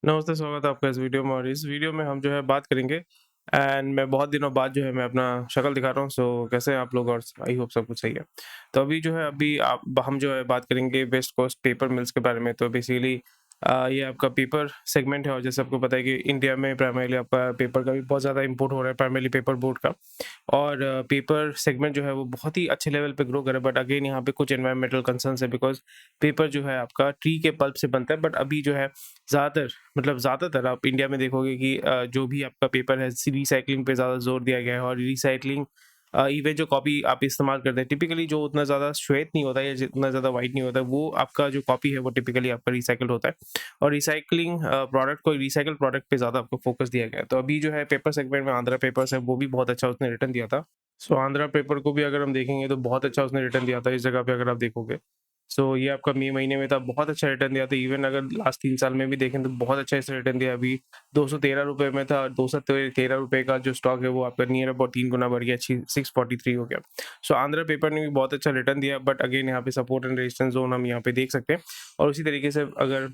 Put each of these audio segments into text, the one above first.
नमस्ते, स्वागत है आपका इस वीडियो में। और इस वीडियो में हम जो है बात करेंगे एंड मैं बहुत दिनों बाद जो है मैं अपना शक्ल दिखा रहा हूँ। सो कैसे हैं आप लोग? और आई होप सब कुछ सही है। तो अभी जो है अभी आप हम जो है बात करेंगे वेस्ट कोस्ट पेपर मिल्स के बारे में। तो बेसिकली ये आपका पेपर सेगमेंट है, और जैसे आपको पता है कि इंडिया में प्राइमरीली आपका पेपर का भी बहुत ज़्यादा इंपोर्ट हो रहा है, प्राइमरीली पेपर बोर्ड का। और पेपर सेगमेंट जो है वो बहुत ही अच्छे लेवल पे ग्रो कर रहा है। बट अगेन यहाँ पे कुछ एनवायरमेंटल कंसर्न्स है, बिकॉज़ पेपर जो है आपका ट्री के पल्प से बनता है। बट अभी जो है ज़्यादातर आप इंडिया में देखोगे कि जो भी आपका पेपर है, रिसाइक्लिंग पे ज़्यादा ज़ोर दिया गया है। और रिसाइक्लिंग इवन जो कॉपी आप इस्तेमाल करते हैं, टिपिकली जो उतना ज़्यादा श्वेत नहीं होता है या जितना ज़्यादा व्हाइट नहीं होता है, वो आपका जो कॉपी है वो टिपिकली आपका रिसाइक्ल्ड होता है। और रिसाइक्लिंग प्रोडक्ट को रिसाइकल प्रोडक्ट पे ज़्यादा आपको फोकस दिया गया है। तो अभी जो है पेपर सेगमेंट में आंध्रा पेपर्स है, वो भी बहुत अच्छा उसने रिटर्न दिया था। सो आंध्रा पेपर को भी अगर हम देखेंगे तो बहुत अच्छा उसने रिटर्न दिया था इस जगह पे, अगर आप देखोगे। सो ये आपका मई महीने में था, बहुत अच्छा रिटर्न दिया था। इवन अगर लास्ट 3 साल में भी देखें तो बहुत अच्छा इसने रिटर्न दिया। अभी ₹213 में था, ₹213 का जो स्टॉक है वो आपका नियर अबाउट 3 गुना बढ़ गया, 643 हो गया। सो आंध्रा पेपर ने भी बहुत अच्छा रिटर्न दिया। बट अगेन यहाँ पे सपोर्ट एंड रेजिस्टेंस ज़ोन हम यहाँ पे देख सकते हैं। और उसी तरीके से अगर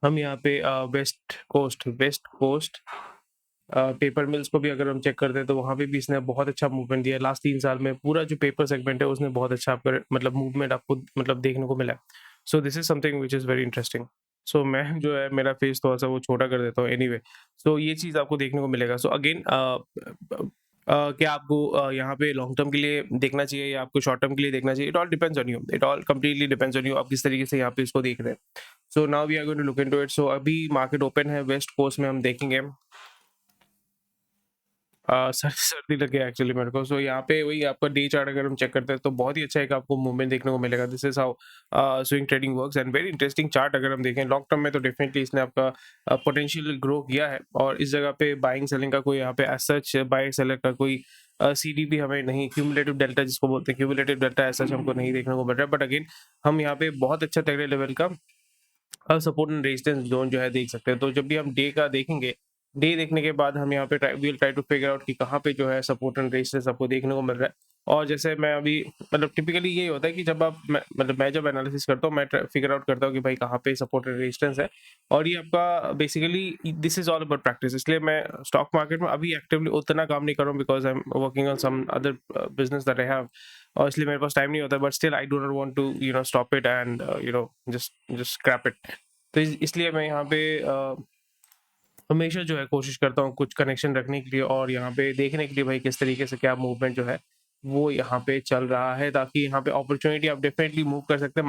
हम यहाँ पे वेस्ट कोस्ट पेपर मिल्स को भी अगर हम चेक करते हैं तो वहाँ पे भी इसने बहुत अच्छा मूवमेंट दिया है। लास्ट 3 साल में पूरा जो पेपर सेगमेंट है उसने बहुत अच्छा आपका मतलब मूवमेंट आपको मतलब देखने को मिला है। So this is something which is very interesting. So मैं जो है मेरा फेस थोड़ा-सा वो छोटा कर देता हूँ एनीवे। सो ये चीज़ आपको देखने को मिलेगा। सो अगेन क्या आपको यहाँ पे लॉन्ग टर्म के लिए देखना चाहिए या आपको शॉर्ट टर्म के लिए देखना चाहिए? It all depends on you. It all completely depends on you, आप किस तरीके से यहाँ पे इसको देख रहे हैं। So now we are going to look into it. So अभी मार्केट ओपन है वेस्ट कोस्ट में, हम देखेंगे सर्दी लग गया एक्चुअली मेरे को। सो यहाँ पे वही आपका डे चार्ट अगर हम चेक करते हैं तो बहुत ही अच्छा एक आपको मूवमेंट देखने को मिलेगा। This is how swing trading works and very interesting chart. अगर हम देखें लॉन्ग टर्म में तो डेफिनेटली इसने आपका पोटेंशियल ग्रो किया है। और इस जगह पे बाइंग सेलिंग का कोई यहाँ पे एज सच बाय सेलर का कोई सीडीपी हमें नहीं, क्यूमुलेटिव डेल्टा जिसको बोलते हैं, क्यूमुलेटिव डेल्टा एज सच हमको नहीं देखने को मिल रहा है। बट अगेन हम यहाँ पे बहुत अच्छा तगड़े लेवल का सपोर्ट एंड रेजिस्टेंस जोन जो है देख सकते हैं। तो जब भी हम डे का देखेंगे, डे देखने के बाद हम यहाँ पे ट्राई टू फिगर आउट कि कहाँ पे जो है सपोर्ट एंड रेजिस्टेंस आपको देखने को मिल रहा है। और जैसे मैं अभी मतलब टिपिकली यही होता है कि जब मैं जब एनालिसिस करता हूँ, मैं फिगर आउट करता हूँ कि भाई कहाँ पे सपोर्ट एंड रेजिस्टेंस है। और ये आपका basically this is all about practice. इसलिए मैं स्टॉक मार्केट में अभी एक्टिवली उतना काम नहीं कर रहा हूँ, because I am working on some other business that I have. और इसलिए मेरे पास टाइम नहीं होता। But still I do not want to stop it and just just scrap it. तो इसलिए मैं यहाँ पे हमेशा जो है कोशिश करता हूँ कुछ कनेक्शन रखने के लिए और यहाँ पे देखने के लिए भाई किस तरीके से क्या मूवमेंट जो है वो यहाँ पे चल रहा है, ताकि यहाँ पे अपॉर्चुनिटी आप डेफिनेटली मूव कर सकते हैं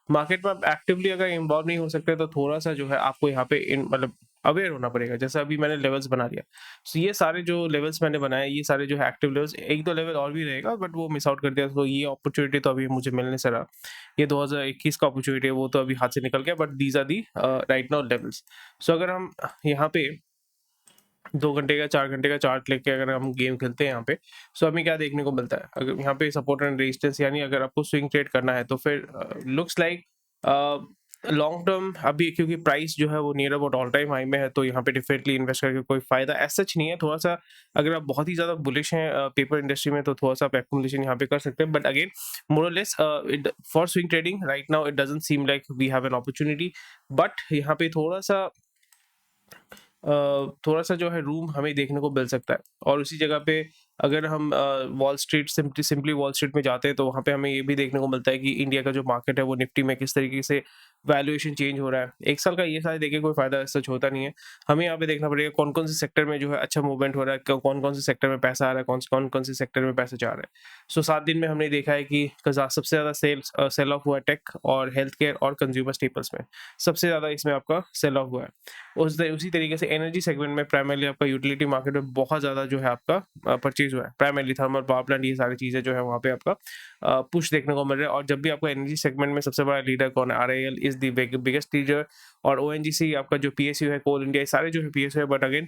मार्केट में आप एक्टिवली अगर इन्वॉल्व नहीं हो सकते तो थोड़ा सा जो है आपको यहाँ पे मतलब अवेयर होना पड़ेगा। जैसे अभी मैंने लेवल्स बना लिया। सो ये सारे जो लेवल्स मैंने बनाए, ये सारे जो है एक्टिव लेवल्स, एक दो लेवल और भी रहेगा बट वो मिस आउट कर दिया। तो ये अपॉर्चुनिटी तो अभी मुझे मिलने से रहा। ये 2021 का अपॉर्चुनिटी है, वो तो अभी हाथ से निकल गया। But these are the right now levels. So अगर हम यहाँ पे 2 घंटे का 4 घंटे का चार्ट लेके अगर हम गेम खेलते हैं यहाँ पे, सो हमें क्या देखने को मिलता है? अगर यहाँ पे सपोर्ट एंड रेजिस्टेंस, यानी अगर आपको स्विंग ट्रेड करना है तो फिर लुक्स लाइक लॉन्ग टर्म अभी, क्योंकि प्राइस जो है वो near about all time high में है, तो यहाँ पे डेफिनेटली इन्वेस्ट करके कोई फायदा एज सच नहीं है। थोड़ा-सा अगर आप बहुत ही ज़्यादा बुलिश हैं पेपर इंडस्ट्री में, तो थोड़ा-सा आप एक्युमुलेशन यहाँ पे कर सकते हैं। बट अगेन मोर और less it for swing trading right now it doesn't seem like we have an opportunity. But यहाँ पे थोड़ा-सा जो है रूम हमें देखने को मिल सकता है। और उसी जगह पे अगर हम wall street simply wall street में जाते हैं तो वहाँ पे हमें ये भी देखने को मिलता है कि इंडिया का जो मार्केट है वो निफ्टी में किस तरीके से वैल्यूएशन चेंज हो रहा है। 1 साल का ये सारे देख के कोई फ़ायदा सच होता नहीं है। हमें यहाँ पे देखना पड़ेगा कौन-कौन से सेक्टर में जो है अच्छा मूवमेंट हो रहा है, कौन-कौन से सेक्टर में पैसा आ रहा है, कौन-कौन से सेक्टर में पैसा जा रहा है। सो 7 दिन में हमने देखा है कि सबसे ज़्यादा सेल ऑफ हुआ है टेक और हेल्थ केयर और कंज्यूमर स्टेपल्स में। सबसे ज़्यादा इसमें आपका सेल ऑफ हुआ है। उसी तरीके से एनर्जी सेगमेंट में प्राइमरीली आपका यूटिलिटी मार्केट में बहुत ज़्यादा जो है आपका परचेज़ हुआ है। प्राइमरीली थर्मल पावर प्लांट, ये सारी चीज़ें जो है वहाँ पे आपका पुश देखने को मिल रहा है। और जब भी आपको एनर्जी सेगमेंट में सबसे बड़ा लीडर कौन है? RIL is the biggest leader. और ओएनजीसी आपका जो पीएसयू है, कोल इंडिया, ये सारे जो है पीएसयू है। बट अगेन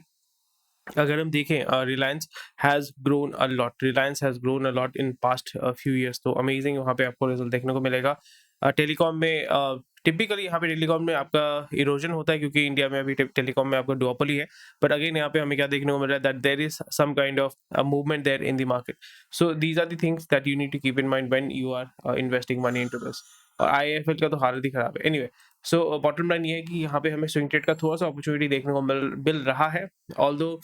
अगर हम देखें Reliance has grown a lot in past few years. तो अमेजिंग वहाँ पे आपको रिजल्ट देखने को मिलेगा। टेलीकॉम में टिपिकली यहाँ पे टेलीकॉम में आपका इरोजन होता है, क्योंकि इंडिया में अभी टेलीकॉम में आपका डुओपोली है। बट अगेन यहाँ पे हमें क्या देखने को मिल रहा है? That there is some kind of movement there in the market. So these are the things that you need to keep in mind when you are investing money into this. और आईआईएफएल का तो हालत ही खराब है। Anyway, so bottom line ये है कि यहाँ पे हमें स्विंग ट्रेड का थोड़ा सा अपॉर्चुनिटी देखने को मिल रहा है। ऑल्दो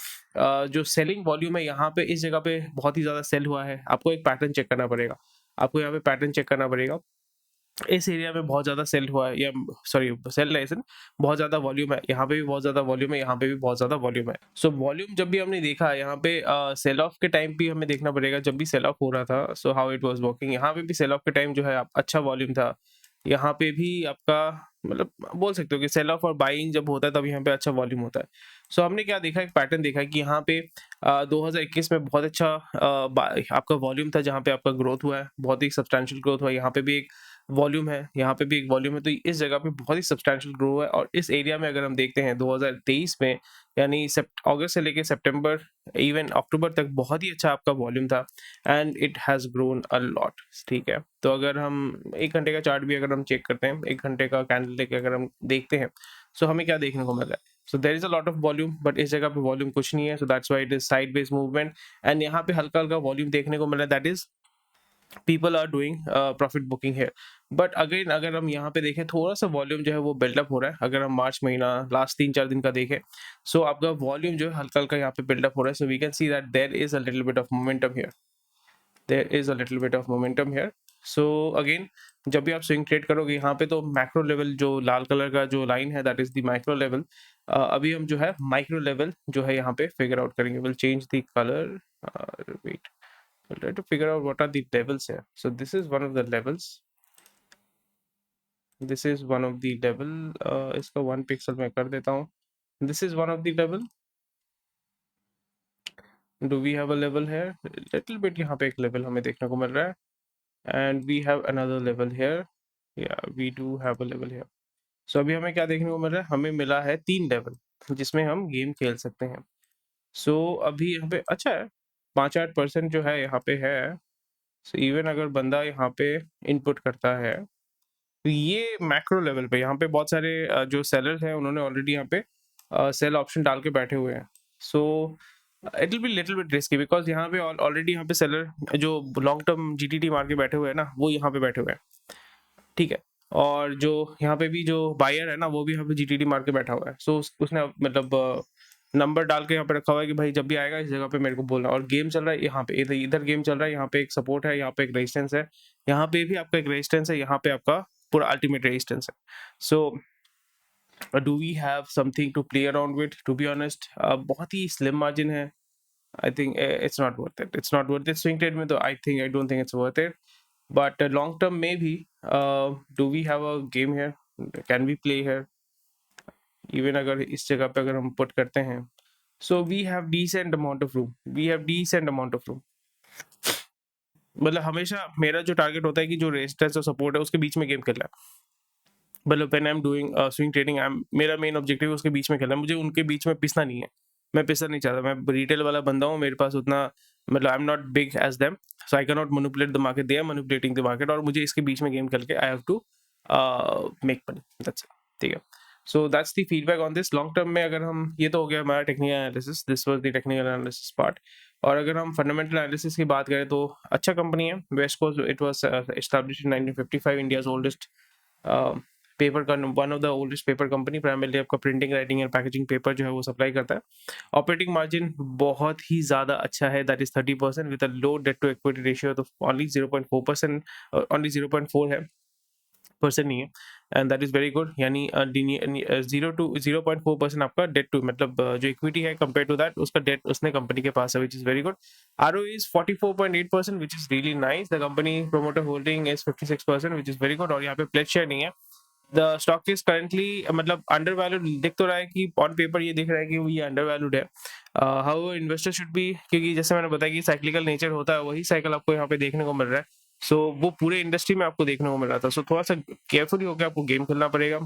जो सेलिंग वॉल्यूम है यहाँ पे इस जगह पे बहुत ही ज़्यादा सेल हुआ है। आपको एक पैटर्न चेक करना पड़ेगा, आपको यहाँ पे पैटर्न चेक करना पड़ेगा। इस एरिया में बहुत ज़्यादा सेल हुआ है, या सॉरी सेल नहीं सर, बहुत ज़्यादा वॉल्यूम है, यहाँ पे भी बहुत ज़्यादा वॉल्यूम है, यहाँ पे भी बहुत ज़्यादा वॉल्यूम है। सो वॉल्यूम जब भी हमने देखा यहाँ पे सेल ऑफ के टाइम भी हमें देखना पड़ेगा, जब भी सेल ऑफ हो रहा था, so how it was working. यहाँ पे भी सेल ऑफ के टाइम जो है अच्छा वॉल्यूम था, यहाँ पे भी आपका मतलब बोल सकते हो कि सेल ऑफ और बाइंग जब होता है तब यहाँ पे अच्छा वॉल्यूम होता है। सो हमने क्या देखा, एक पैटर्न देखा कि यहाँ पे 2021 में बहुत अच्छा आपका वॉल्यूम था, जहाँ पे आपका ग्रोथ हुआ है, बहुत ही सब्सटैंशियल ग्रोथ हुआ है। यहाँ पे भी एक वॉल्यूम है, यहाँ पे भी एक वॉल्यूम है, तो इस जगह पे बहुत ही सब्सटैंशियल ग्रो हुआ है। और इस एरिया में अगर हम देखते हैं 2023 में, यानी अगस्त से लेके सितंबर इवन अक्टूबर तक बहुत ही अच्छा आपका वॉल्यूम था, and it has grown a lot. ठीक है, तो अगर हम 1 घंटे का चार्ट भी अगर हम चेक करते हैं, 1 घंटे का कैंडल लेके अगर हम देखते हैं, सो हमें क्या देखने को मिल रहा है। So there is a lot of volume, but इस जगह पे वॉल्यूम कुछ नहीं है, so that's why it is sideways movement. And यहाँ पे हल्का हल्का वॉल्यूम देखने को मिल रहा है, that is people are doing profit booking है। बट अगेन अगर हम यहाँ पे देखें, थोड़ा सा वॉल्यूम जो है वो बिल्डअप हो रहा है। अगर हम मार्च महीना लास्ट 3-4 दिन का देखें, सो आपका वॉल्यूम जो है हल्का हल्का यहाँ पे बिल्डअप हो रहा है। So we can see that there is a little bit of momentum here, there is a little bit of momentum here. So again जब भी आप स्विंग ट्रेड करोगे, यहाँ पे तो मैक्रो लेवल जो लाल कलर का जो लाइन है, that is the micro level. अभी हम जो है माइक्रो लेवल जो है यहाँ पे फिगर आउट करेंगे। Will change the colour, wait, we'll try to figure out what are the levels here. So this is one of the levels, this is one of the level, इसका 1 pixel मैं कर देता हूँ। This is one of the level, do we have a level here? Little bit यहाँ पे एक level हमें देखने को मिल रहा है, and we have another level here, yeah we do have a level here. So अभी हमें क्या देखने को मिल रहा है, हमें मिला है 3 लेवल जिसमें हम गेम खेल सकते हैं। सो अभी यहाँ पे अच्छा है, 5-8% जो है यहाँ पे है। सो इवन अगर बंदा यहाँ पे इनपुट करता है, तो ये मैक्रो लेवल पे यहाँ पे बहुत सारे जो सेलर्स हैं उन्होंने ऑलरेडी यहाँ पे सेल ऑप्शन डाल के बैठे हुए हैं। So it will be little bit risky, because यहाँ पे ऑलरेडी यहाँ पे सेलर जो लॉन्ग टर्म जीटीटी मार के बैठे हुए हैं ना, वो यहाँ पे बैठे हुए हैं। ठीक है, और जो यहाँ पे भी जो बायर है ना, वो भी यहाँ पे जीटीटी मार के बैठा हुआ है। सो उसने मतलब नंबर डाल के यहाँ पे रखा हुआ है कि भाई जब भी आएगा इस जगह पे मेरे को बोलना। और गेम चल रहा है यहाँ पे, इधर इधर गेम चल रहा है, यहाँ पे एक सपोर्ट है, यहाँ पे एक रेजिस्टेंस है, यहाँ पे भी आपका एक रेजिस्टेंस है, यहाँ पे आपका पूरा अल्टीमेट रेजिस्टेंस है। So do we have something to play around with? To be honest बहुत ही स्लिम मार्जिन है। I think it's not worth it, it's not worth it. Swing trade में तो I don't think it's worth it, but long term maybe. Do we have a game here? Can we play here? Even अगर इस जगह पे अगर हम put करते हैं, so we have decent amount of room, we have decent amount of room। मतलब हमेशा मेरा जो टारगेट होता है कि जो रेजिस्टेंस और सपोर्ट है उसके बीच में गेम खेलना है। मतलब when I am doing swing trading, मेरा मेन ऑब्जेक्टिव उसके बीच में खेलना है, मुझे उनके बीच में पिसना नहीं है। मैं पिसना नहीं चाहता, मैं रिटेल वाला बंदा हूँ, मेरे पास उतना मतलब I am not big as them, so I can not manipulate the market, they are manipulating the market, और मुझे इसके बीच में गेम खेल के I have to make money, that's it. ठीक है, so that's the feedback on this. Long term में अगर हम, ये तो हो गया हमारा technical analysis, this was the technical analysis part. और अगर हम फंडामेंटल एनालिसिस की बात करें तो अच्छा कंपनी है, West Coast, it was established in 1955, India's oldest paper का, one of the oldest paper company, primarily आपका printing, writing and packaging paper जो है वो सप्लाई करता है। ऑपरेटिंग मार्जिन बहुत ही ज़्यादा अच्छा है, that is 30% with a low debt to equity ratio, तो ओनली 0.4%, ओनली 0.4 है, परसेंट नहीं है, and that is very good. यानी 0 to 0.4% आपका डेट टू, मतलब जो इक्विटी है कंपेयर टू दैट, उसका डेट उसने कंपनी के पास है, which is very good. ROE is 44.8%, which is really nice. The company promoter holding is 56%, which is very good. और यहाँ पे प्लेज शेयर नहीं है। द स्टॉक इज करेंटली मतलब अंडर वैल्यूड दिख तो रहा है, कि ऑन पेपर ये दिख रहा है कि वो ये अंडर वैल्यूड है। हाउ इन्वेस्टर शुड बी, क्योंकि जैसे मैंने बताया कि साइक्लिकल नेचर होता है, वही साइकिल आपको यहाँ पे देखने को मिल रहा है। सो वो पूरे इंडस्ट्री में आपको देखने को मिल रहा था। सो थोड़ा सा केयरफुली होकर आपको गेम खेलना पड़ेगा।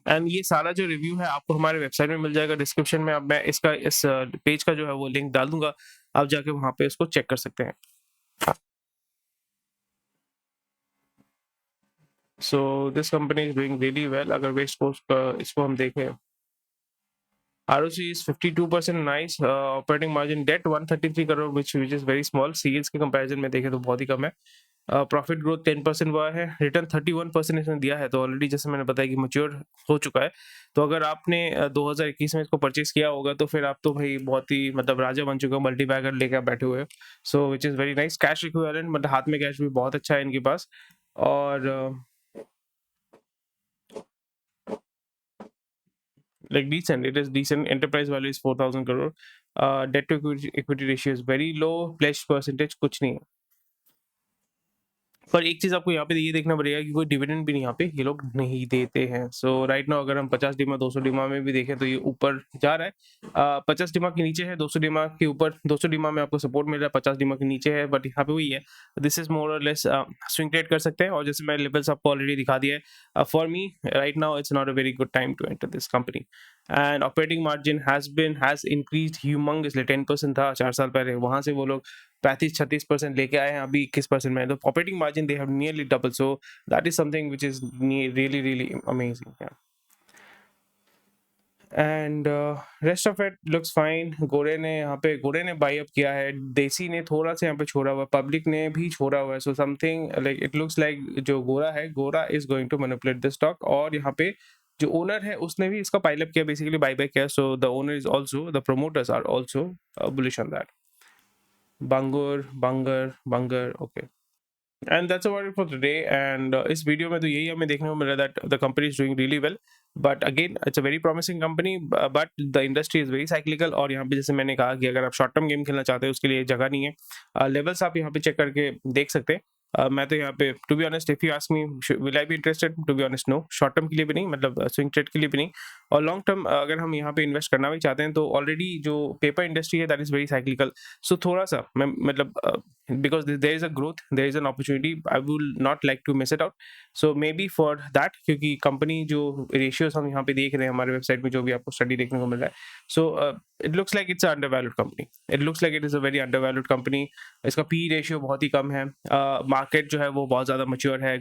एंड ये सारा जो रिव्यू है आपको हमारे वेबसाइट में मिल जाएगा, डिस्क्रिप्शन में। अब मैं इसका इस पेज का जो है वो लिंक डाल दूंगा, आप जाके वहां पे इसको चेक कर सकते हैं। So this company is doing really well. अगर वेस्ट कोस्ट इसको हम देखें, ROC is 52%, nice. Operating margin, debt 133 crore, which is very small, सीएल्स के कंपैरिजन में देखें तो बहुत ही कम है। प्रॉफिट ग्रोथ 10% हुआ है, रिटर्न 31% इसने दिया है, तो ऑलरेडी जैसे मैंने बताया कि मैच्योर हो चुका है। तो अगर आपने 2021 में इसको परचेज किया होगा तो फिर आप तो भाई बहुत ही मतलब राजा बन चुके हो, मल्टी बैगर लेके आप बैठे हुए हो। So which is very nice. Cash equivalent मतलब हाथ में कैश भी बहुत अच्छा है इनके पास। और like decent, it is decent. Enterprise value is 4,000 crore. Debt to equity ratio is very low. Pledge percentage कुछ नहीं है। पर एक चीज़ आपको यहाँ पे ये देखना पड़ेगा कि कोई डिविडेंड भी नहीं यहाँ पे ये लोग नहीं देते हैं। सो राइट नाउ अगर हम 50 डीमा 200 डीमा में भी देखें तो ये ऊपर जा रहा है। 50 डीमा के नीचे है, 200 डीमा के ऊपर। 200 डीमा में आपको सपोर्ट मिल रहा है, 50 डीमा के नीचे है, बट यहाँ पे वही है। दिस इज मोर और लेस स्विंग ट्रेड कर सकते हैं। और जैसे मैंने लेवल्स आपको ऑलरेडी दिखा दिया है, for me right now it's not a very good time to enter this company. And operating margin has increased humongously. 10% था 4 साल पहले, वहाँ से वो लोग 35-36% लेके आए हैं, अभी 21% में। तो operating margin they have nearly double, so that is something which is really really amazing. And rest of it looks fine. गोरे ने बाई अप किया है, देसी ने थोड़ा सा यहाँ पे छोड़ा हुआ है, पब्लिक ने भी छोड़ा हुआ है। So something like it looks like जो गोरा is going to manipulate the stock. और यहाँ पे जो ओनर है उसने भी इसका पाइल अप किया, बेसिकली बाई बैक किया। So the owner is also, the promoters are also bullish on that. बंगर okay. And that's about it for today. And इस वीडियो में तो यही हमें देखने को मिला that the company is doing really well, but again it's a very promising company, but the industry is very cyclical. और यहाँ पे जैसे मैंने कहा कि अगर आप शॉर्ट टर्म गेम खेलना चाहते हैं उसके लिए जगह नहीं है। लेवल्स आप यहाँ पे चेक करके देख सकते हैं। मैं तो यहाँ पे to be honest, if you ask me will I be interested, to be honest no. Short term के लिए भी नहीं, मतलब स्विंग ट्रेड के लिए भी नहीं। और लॉन्ग टर्म अगर हम यहाँ पे इन्वेस्ट करना भी चाहते हैं तो ऑलरेडी जो पेपर इंडस्ट्री है दैट इज वेरी साइक्लिकल। सो थोड़ा सा मैं मतलब because there is a growth, there is an opportunity, I will not like to miss it out. So maybe for that, क्योंकि कंपनी जो रेशियोज हम यहाँ पे देख रहे हैं हमारे वेबसाइट में, जो भी आपको स्टडी देखने को मिल रहा है, so it looks like it's undervalued company. It looks like it is a very undervalued company. इसका पी रेशियो बहुत ही कम है, मार्केट जो है वो बहुत ज़्यादा मच्योर है।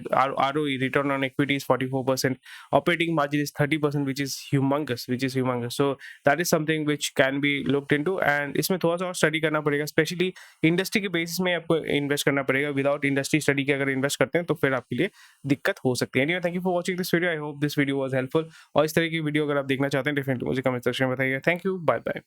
ROE return on equity is 44%, operating margin is 30%, which is humongous. So that is something which can be looked into. And इसमें थोड़ा सा और स्टडी करना पड़ेगा, स्पेशली इंडस्ट्री के बेसिस में आपको इन्वेस्ट करना पड़ेगा। विदाउट इंडस्ट्री स्टडी के अगर इन्वेस्ट करते हैं तो फिर आपके लिए दिक्कत हो सकती है। Thank you for watching this video. I hope this video was helpful. और इस तरह की वीडियो अगर आप देखना चाहते हैं डेफिनेटली मुझे कमेंट सेक्शन में बताइए। Thank you, bye bye.